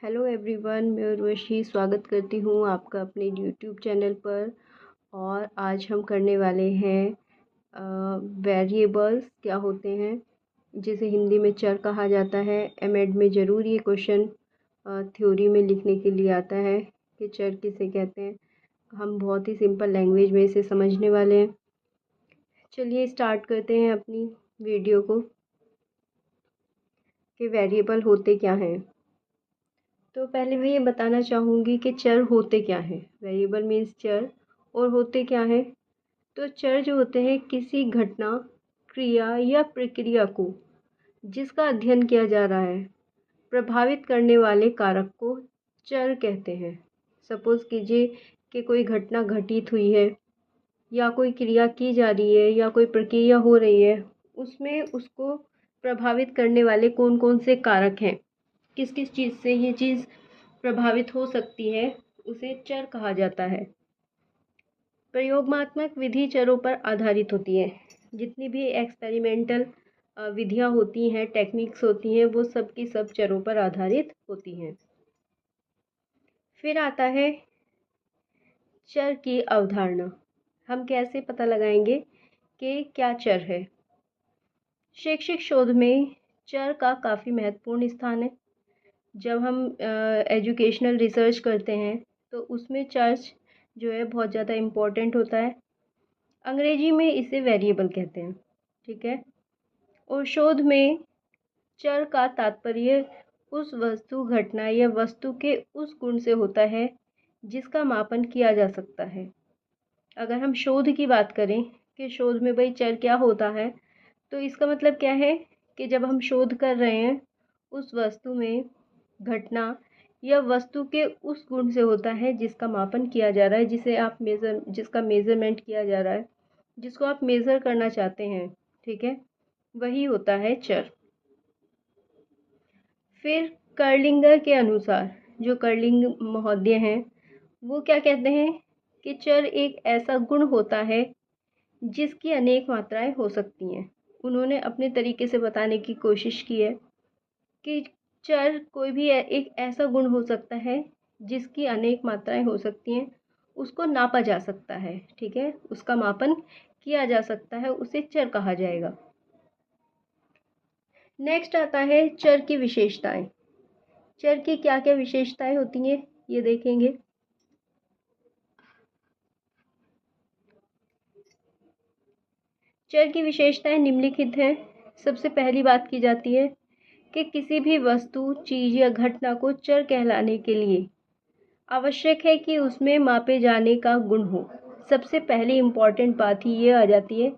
Hello everyone, मैं उर्वशी स्वागत करती हूँ आपका अपने यूट्यूब चैनल पर। और आज हम करने वाले हैं वेरिएबल्स क्या होते हैं, जिसे हिंदी में चर कहा जाता है। एमएड में ज़रूर ये क्वेश्चन थ्योरी में लिखने के लिए आता है कि चर किसे कहते हैं। हम बहुत ही सिंपल लैंग्वेज में इसे समझने वाले हैं। चलिए स्टार्ट करते हैं अपनी वीडियो को कि वेरिएबल होते क्या हैं। तो पहले मैं ये बताना चाहूँगी कि चर होते क्या हैं। वेरिएबल मीन्स चर, और होते क्या हैं। तो चर जो होते हैं किसी घटना, क्रिया या प्रक्रिया को जिसका अध्ययन किया जा रहा है प्रभावित करने वाले कारक को चर कहते हैं। सपोज़ कीजिए कि कोई घटना घटित हुई है या कोई क्रिया की जा रही है या कोई प्रक्रिया हो रही है, उसमें उसको प्रभावित करने वाले कौन कौन से कारक हैं, किस किस चीज़ से ये चीज़ प्रभावित हो सकती है, उसे चर कहा जाता है। प्रयोगात्मक विधि चरों पर आधारित होती है। जितनी भी एक्सपेरिमेंटल विधियाँ होती हैं, टेक्निक्स होती हैं, वो सब की सब चरों पर आधारित होती हैं। फिर आता है चर की अवधारणा। हम कैसे पता लगाएंगे कि क्या चर है। शैक्षिक शोध में चर का काफ़ी महत्वपूर्ण स्थान है। जब हम एजुकेशनल रिसर्च करते हैं तो उसमें चर जो है बहुत ज़्यादा इम्पोर्टेंट होता है। अंग्रेजी में इसे वेरिएबल कहते हैं, ठीक है। और शोध में चर का तात्पर्य उस वस्तु, घटना या वस्तु के उस गुण से होता है जिसका मापन किया जा सकता है। अगर हम शोध की बात करें कि शोध में भाई चर क्या होता है, तो इसका मतलब क्या है कि जब हम शोध कर रहे हैं उस वस्तु में, घटना या वस्तु के उस गुण से होता है जिसका मापन किया जा रहा है, जिसका मेज़रमेंट किया जा रहा है, जिसको आप मेज़र करना चाहते हैं, ठीक है, वही होता है चर। फिर कर्लिंगर के अनुसार, जो कर्लिंग महोदय हैं, वो क्या कहते हैं कि चर एक ऐसा गुण होता है जिसकी अनेक मात्राएं हो सकती हैं। उन्होंने अपने तरीके से बताने की कोशिश की है कि चर कोई भी एक ऐसा गुण हो सकता है जिसकी अनेक मात्राएं हो सकती हैं, उसको नापा जा सकता है, ठीक है, उसका मापन किया जा सकता है, उसे चर कहा जाएगा। नेक्स्ट आता है चर की विशेषताएं। चर की क्या क्या विशेषताएं होती हैं ये देखेंगे। चर की विशेषताएं निम्नलिखित हैं। सबसे पहली बात की जाती है कि किसी भी वस्तु, चीज़ या घटना को चर कहलाने के लिए आवश्यक है कि उसमें मापे जाने का गुण हो। सबसे पहली इम्पॉर्टेंट बात ही ये आ जाती है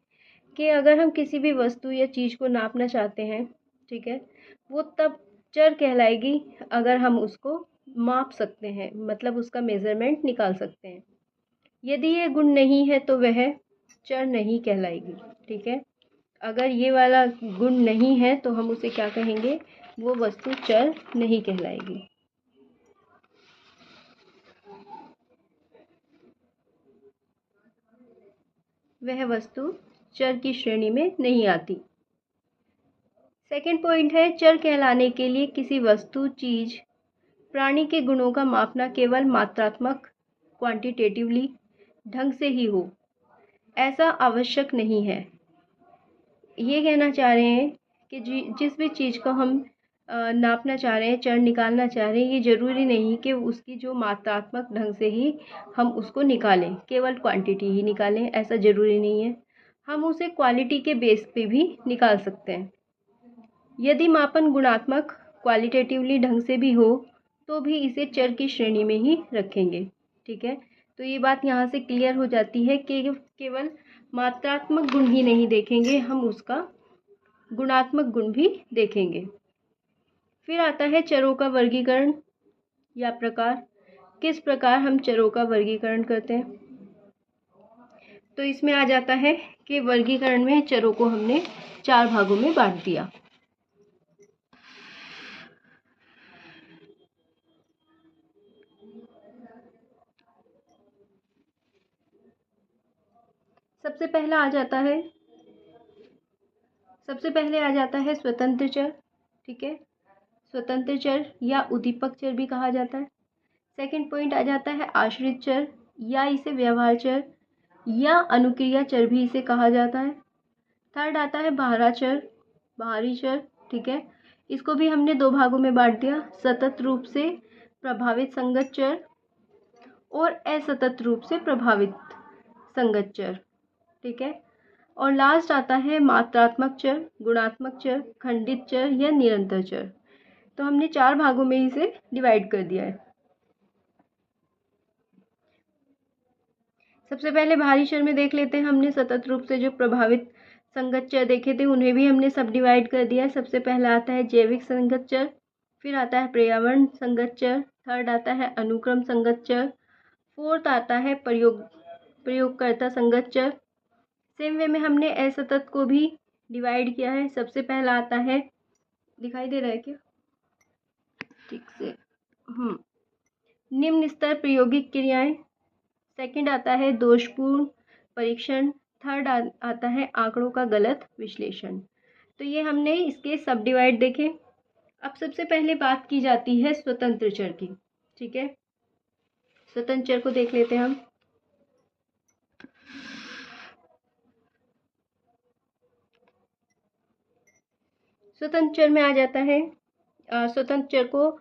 कि अगर हम किसी भी वस्तु या चीज़ को नापना चाहते हैं, ठीक है, वो तब चर कहलाएगी अगर हम उसको माप सकते हैं, मतलब उसका मेज़रमेंट निकाल सकते हैं। यदि ये गुण नहीं है तो वह चर नहीं कहलाएगी, ठीक है। अगर ये वाला गुण नहीं है तो हम उसे क्या कहेंगे, वो वस्तु चर नहीं कहलाएगी। वह वस्तु चर की श्रेणी में नहीं आती। सेकंड पॉइंट है, चर कहलाने के लिए किसी वस्तु, चीज, प्राणी के गुणों का मापना केवल मात्रात्मक, क्वांटिटेटिवली ढंग से ही हो, ऐसा आवश्यक नहीं है। ये कहना चाह रहे हैं कि जिस भी चीज़ को हम नापना चाह रहे हैं, चर निकालना चाह रहे हैं, ये ज़रूरी नहीं कि उसकी जो मात्रात्मक ढंग से ही हम उसको निकालें, केवल क्वांटिटी ही निकालें, ऐसा ज़रूरी नहीं है। हम उसे क्वालिटी के बेस पे भी निकाल सकते हैं। यदि मापन गुणात्मक, क्वालिटेटिवली ढंग से भी हो तो भी इसे चर की श्रेणी में ही रखेंगे, ठीक है। तो ये बात यहाँ से क्लियर हो जाती है कि केवल मात्रात्मक गुण ही नहीं देखेंगे, हम उसका गुणात्मक गुण भी देखेंगे। फिर आता है चरों का वर्गीकरण या प्रकार। किस प्रकार हम चरों का वर्गीकरण करते हैं, तो इसमें आ जाता है कि वर्गीकरण में चरों को हमने 4 भागों में बांट दिया। सबसे पहले आ जाता है स्वतंत्र चर, ठीक है। स्वतंत्र चर या उद्दीपक चर भी कहा जाता है। सेकंड पॉइंट आ जाता है आश्रित चर या इसे व्यवहार चर या अनुक्रिया चर भी इसे कहा जाता है। थर्ड आता है बाह्य चर, बाहरी चर, ठीक है। इसको भी हमने दो भागों में बांट दिया, सतत रूप से प्रभावित संगत चर और असतत रूप से प्रभावित संगत चर, ठीक है। और लास्ट आता है मात्रात्मक चर, गुणात्मक चर, खंडित चर या निरंतर चर। तो हमने चार भागों में इसे डिवाइड कर दिया है। सबसे पहले बाहरी चर में देख लेते हैं, हमने सतत रूप से जो प्रभावित संगत चर देखे थे उन्हें भी हमने सब डिवाइड कर दिया है। सबसे पहला आता है जैविक संगत चर, फिर आता है पर्यावरण संगत चर, थर्ड आता है अनुक्रम संगत चर, फोर्थ आता है प्रयोगकर्ता संगत चर। सेम वे में हमने असतत को भी डिवाइड किया है। सबसे पहला आता है, दिखाई दे रहा है क्या ठीक से, निम्न स्तर प्रायोगिक क्रियाएं। सेकंड आता है दोषपूर्ण परीक्षण, थर्ड आता है आंकड़ों का गलत विश्लेषण। तो ये हमने इसके सब डिवाइड देखे। अब सबसे पहले बात की जाती है स्वतंत्र चर की, ठीक है। स्वतंत्र चर को देख लेते हैं हम। स्वतंत्र चर में आ जाता है, स्वतंत्र चर को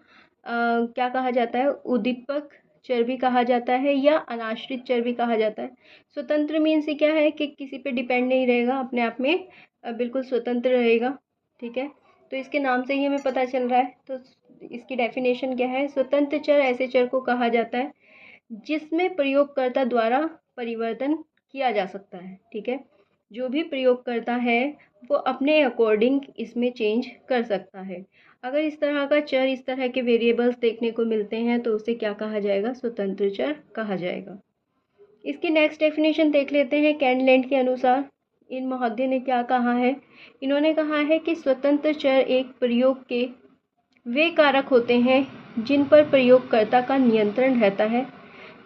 क्या कहा जाता है, उद्दीपक चर भी कहा जाता है या अनाश्रित चर भी कहा जाता है। स्वतंत्र मीन्स क्या है कि किसी पे डिपेंड नहीं रहेगा, अपने आप में बिल्कुल स्वतंत्र रहेगा, ठीक है। तो इसके नाम से ही हमें पता चल रहा है। तो इसकी डेफिनेशन क्या है, स्वतंत्र चर ऐसे चर को कहा जाता है जिसमें प्रयोगकर्ता द्वारा परिवर्तन किया जा सकता है, ठीक है। जो भी प्रयोगकर्ता है वो अपने अकॉर्डिंग इसमें चेंज कर सकता है। अगर इस तरह का चर, इस तरह के वेरिएबल्स देखने को मिलते हैं तो उसे क्या कहा जाएगा, स्वतंत्र चर कहा जाएगा। इसकी नेक्स्ट डेफिनेशन देख लेते हैं कैनलैंड के अनुसार। इन महोदय ने क्या कहा है, इन्होंने कहा है कि स्वतंत्र चर एक प्रयोग के वे कारक होते हैं जिन पर प्रयोगकर्ता का नियंत्रण रहता है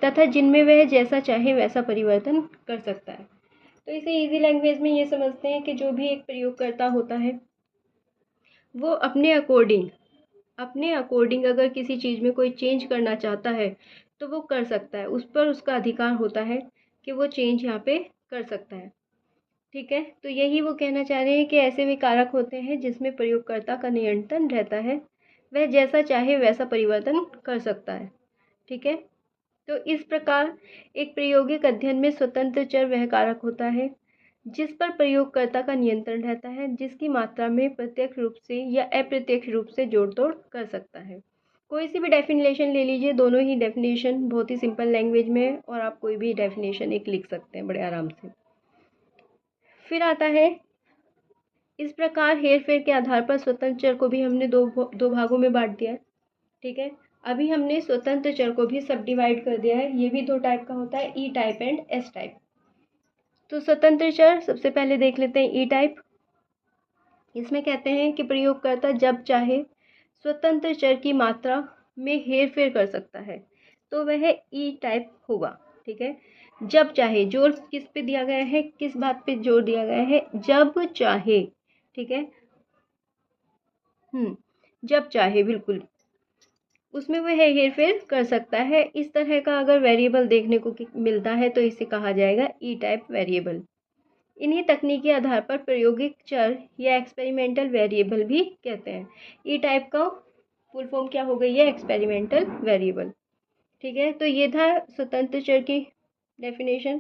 तथा जिनमें वह जैसा चाहे वैसा परिवर्तन कर सकता है। तो इसे इजी लैंग्वेज में ये समझते हैं कि जो भी एक प्रयोगकर्ता होता है वो अपने अकॉर्डिंग अगर किसी चीज़ में कोई चेंज करना चाहता है तो वो कर सकता है, उस पर उसका अधिकार होता है कि वो चेंज यहाँ पे कर सकता है, ठीक है। तो यही वो कहना चाह रहे हैं कि ऐसे भी कारक होते हैं जिसमें प्रयोगकर्ता का नियंत्रण रहता है, वह जैसा चाहे वैसा परिवर्तन कर सकता है, ठीक है। तो इस प्रकार एक प्रायोगिक अध्ययन में स्वतंत्र चर वह कारक होता है जिस पर प्रयोगकर्ता का नियंत्रण रहता है, जिसकी मात्रा में प्रत्यक्ष रूप से या अप्रत्यक्ष रूप से जोड़ तोड़ कर सकता है। कोई सी भी डेफिनेशन ले लीजिए, दोनों ही डेफिनेशन बहुत ही सिंपल लैंग्वेज में और आप कोई भी डेफिनेशन एक लिख सकते हैं बड़े आराम से। फिर आता है, इस प्रकार हेर फेर के आधार पर स्वतंत्र चर को भी हमने दो भागों में बांट दिया है, ठीक है। अभी हमने स्वतंत्र चर को भी सब डिवाइड कर दिया है। ये भी दो टाइप का होता है, ई टाइप एंड एस टाइप। तो स्वतंत्र चर सबसे पहले देख लेते हैं ई टाइप। इसमें कहते हैं कि प्रयोगकर्ता जब चाहे स्वतंत्र चर की मात्रा में हेर फेर कर सकता है तो वह ई टाइप होगा, ठीक है। जब चाहे, जोर किस पे दिया गया है, किस बात पे जोर दिया गया है, जब चाहे, ठीक है। जब चाहे, बिल्कुल उसमें वह हेर फेर कर सकता है। इस तरह का अगर वेरिएबल देखने को मिलता है तो इसे कहा जाएगा ई टाइप वेरिएबल। इन्हीं तकनीकी आधार पर प्रायोगिक चर या एक्सपेरिमेंटल वेरिएबल भी कहते हैं। ई टाइप का फुल फॉर्म क्या हो गई है, एक्सपेरिमेंटल वेरिएबल, ठीक है। तो ये था स्वतंत्र चर की डेफिनेशन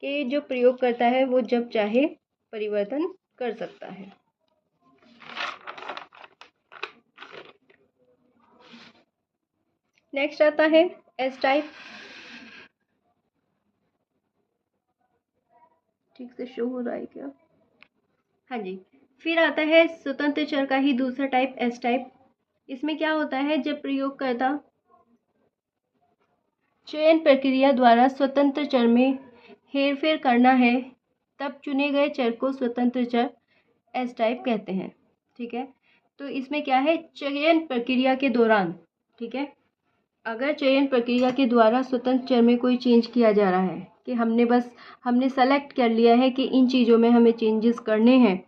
कि जो प्रयोग करता है वो जब चाहे परिवर्तन कर सकता है। नेक्स्ट आता है एस टाइप। ठीक से शो हो रहा है क्या, हाँ जी। फिर आता है स्वतंत्र चर का ही दूसरा टाइप, एस टाइप। इसमें क्या होता है, जब प्रयोगकर्ता चयन प्रक्रिया द्वारा स्वतंत्र चर में हेरफेर करना है तब चुने गए चर को स्वतंत्र चर एस टाइप कहते हैं, ठीक है। तो इसमें क्या है, चयन प्रक्रिया के दौरान, ठीक है, अगर चयन प्रक्रिया के द्वारा स्वतंत्र चर में कोई चेंज किया जा रहा है कि हमने सेलेक्ट कर लिया है कि इन चीज़ों में हमें चेंजेस करने हैं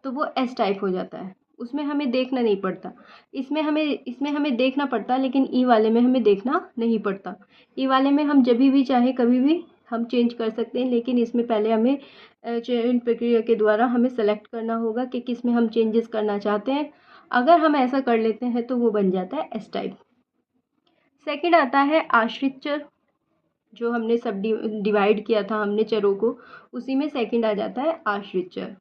तो वो एस टाइप हो जाता है। उसमें हमें देखना नहीं पड़ता। इसमें हमें देखना पड़ता, लेकिन ई वाले में हमें देखना नहीं पड़ता। ई वाले में हम जब भी चाहे कभी भी हम चेंज कर सकते हैं, लेकिन इसमें पहले हमें चयन प्रक्रिया के द्वारा हमें सेलेक्ट करना होगा कि किस में हम चेंजेस करना चाहते हैं। अगर हम ऐसा कर लेते हैं तो वो बन जाता है एस टाइप। सेकंड आता है आश्रित चर, जो हमने सब डिवाइड किया था हमने चरों को, उसी में सेकंड आ जाता है आश्रित चर।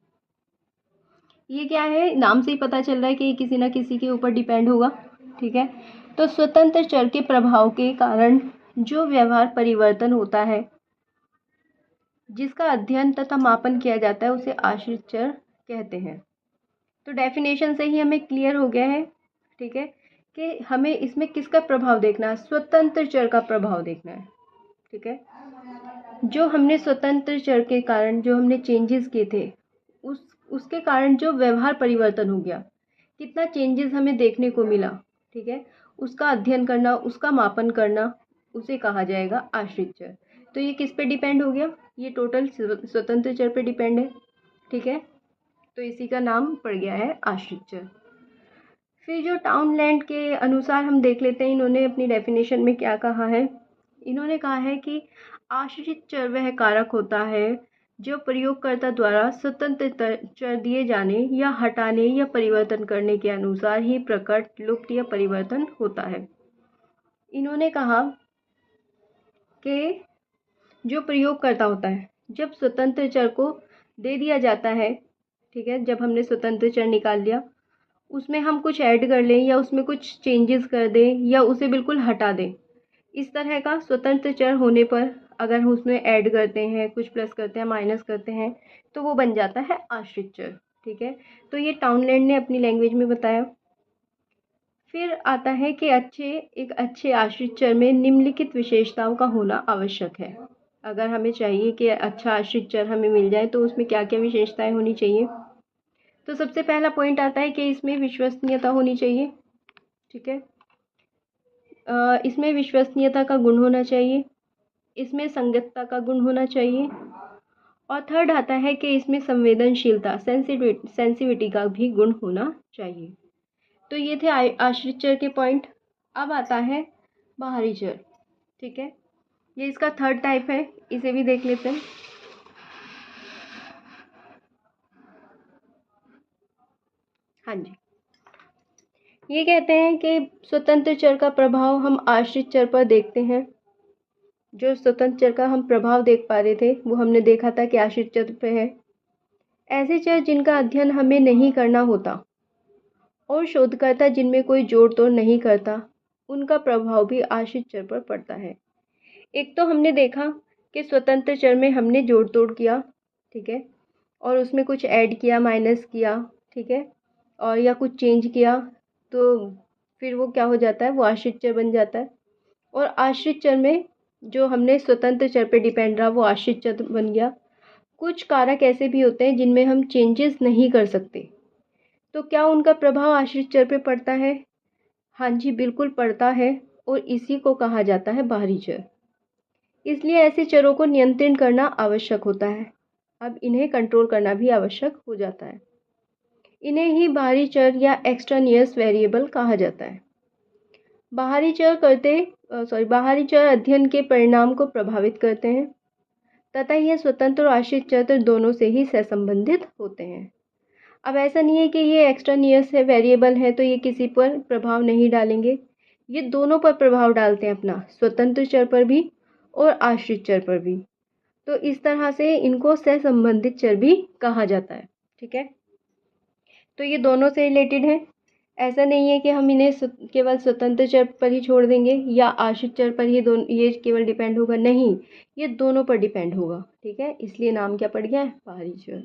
ये क्या है, नाम से ही पता चल रहा है कि ये किसी ना किसी के ऊपर डिपेंड होगा, ठीक है। तो स्वतंत्र चर के प्रभाव के कारण जो व्यवहार परिवर्तन होता है, जिसका अध्ययन तथा मापन किया जाता है, उसे आश्रित चर कहते हैं। तो डेफिनेशन से ही हमें क्लियर हो गया है, ठीक है, कि हमें इसमें किसका प्रभाव देखना है, स्वतंत्र चर का प्रभाव देखना है, ठीक है। जो हमने स्वतंत्र चर के कारण जो हमने चेंजेस किए थे, उसके कारण जो व्यवहार परिवर्तन हो गया, कितना चेंजेस हमें देखने को मिला, ठीक है, उसका अध्ययन करना, उसका मापन करना, उसे कहा जाएगा आश्रित चर। तो ये किस पे डिपेंड हो गया, ये टोटल स्वतंत्र चर पे डिपेंड है, ठीक है। तो इसी का नाम पड़ गया है आश्रित चर। फिर जो टाउनलैंड के अनुसार हम देख लेते हैं, इन्होंने अपनी डेफिनेशन में क्या कहा है। इन्होंने कहा है कि आश्रित चर वह कारक होता है जो प्रयोगकर्ता द्वारा स्वतंत्र चर दिए जाने या हटाने या परिवर्तन करने के अनुसार ही प्रकट, लुप्त या परिवर्तन होता है। इन्होंने कहा कि जो प्रयोगकर्ता होता है, जब स्वतंत्र चर को दे दिया जाता है, ठीक है, जब हमने स्वतंत्र चर निकाल लिया, उसमें हम कुछ ऐड कर लें या उसमें कुछ चेंजेस कर दें या उसे बिल्कुल हटा दें, इस तरह का स्वतंत्र चर होने पर अगर हम उसमें ऐड करते हैं, कुछ प्लस करते हैं, माइनस करते हैं, तो वो बन जाता है आश्रित चर, ठीक है। तो ये टाउनलैंड ने अपनी लैंग्वेज में बताया। फिर आता है कि एक अच्छे आश्रित चर में निम्नलिखित विशेषताओं का होना आवश्यक है। अगर हमें चाहिए कि अच्छा आश्रित चर हमें मिल जाए तो उसमें क्या क्या विशेषताएं होनी चाहिए। तो सबसे पहला पॉइंट आता है कि इसमें विश्वसनीयता होनी चाहिए, ठीक है। इसमें विश्वसनीयता का गुण होना चाहिए, इसमें संगतता का गुण होना चाहिए, और थर्ड आता है कि इसमें संवेदनशीलता, सेंसिटिविटी का भी गुण होना चाहिए। तो ये थे आश्रित चर के पॉइंट। अब आता है बाहरी चर, ठीक है, ये इसका थर्ड टाइप है, इसे भी देख लेते हैं। हाँ जी, ये कहते हैं कि स्वतंत्र चर का प्रभाव हम आश्रित चर पर देखते हैं। जो स्वतंत्र चर का हम प्रभाव देख पा रहे थे, वो हमने देखा था कि आश्रित चर पे है। ऐसे चर जिनका अध्ययन हमें नहीं करना होता और शोधकर्ता जिनमें कोई जोड़ तोड़ नहीं करता, उनका प्रभाव भी आश्रित चर पर पड़ता है। एक तो हमने देखा कि स्वतंत्र चर में हमने जोड़ तोड़ किया, ठीक है, और उसमें कुछ ऐड किया, माइनस किया, ठीक है, और या कुछ चेंज किया, तो फिर वो क्या हो जाता है, वो आश्रित चर बन जाता है। और आश्रित चर में जो हमने स्वतंत्र चर पे डिपेंड रहा, वो आश्रित चर बन गया। कुछ कारक ऐसे भी होते हैं जिनमें हम चेंजेस नहीं कर सकते, तो क्या उनका प्रभाव आश्रित चर पे पड़ता है? हाँ जी, बिल्कुल पड़ता है, और इसी को कहा जाता है बाहरी चर। इसलिए ऐसे चरों को नियंत्रण करना आवश्यक होता है। अब इन्हें कंट्रोल करना भी आवश्यक हो जाता है। इन्हें ही बाहरी चर या एक्सट्रानियस वेरिएबल कहा जाता है। बाहरी चर अध्ययन के परिणाम को प्रभावित करते हैं तथा यह स्वतंत्र और आश्रित चर दोनों से ही सहसंबंधित होते हैं। अब ऐसा नहीं है कि ये एक्सट्रानियस है, वेरिएबल है, तो ये किसी पर प्रभाव नहीं डालेंगे। ये दोनों पर प्रभाव डालते हैं, अपना स्वतंत्र चर पर भी और आश्रित चर पर भी। तो इस तरह से इनको सहसंबंधित चर भी कहा जाता है, ठीक है। तो ये दोनों से रिलेटेड है। ऐसा नहीं है कि हम इन्हें केवल स्वतंत्र चर पर ही छोड़ देंगे या आश्रित चर पर ही ये केवल डिपेंड होगा, नहीं, ये दोनों पर डिपेंड होगा, ठीक है। इसलिए नाम क्या पड़ गया है, बाहरी चर।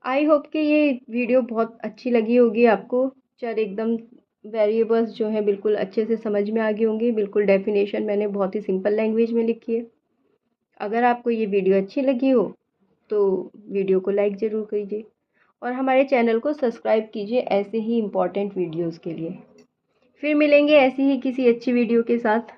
आई होप कि ये वीडियो बहुत अच्छी लगी होगी आपको। चर एकदम वेरिएबल्स जो हैं बिल्कुल अच्छे से समझ में आ गए होंगे। बिल्कुल डेफिनेशन मैंने बहुत ही सिंपल लैंग्वेज में लिखी है। अगर आपको ये वीडियो अच्छी लगी हो तो वीडियो को लाइक ज़रूर कीजिए और हमारे चैनल को सब्सक्राइब कीजिए ऐसे ही इम्पॉर्टेंट वीडियोज़ के लिए। फिर मिलेंगे ऐसी ही किसी अच्छी वीडियो के साथ।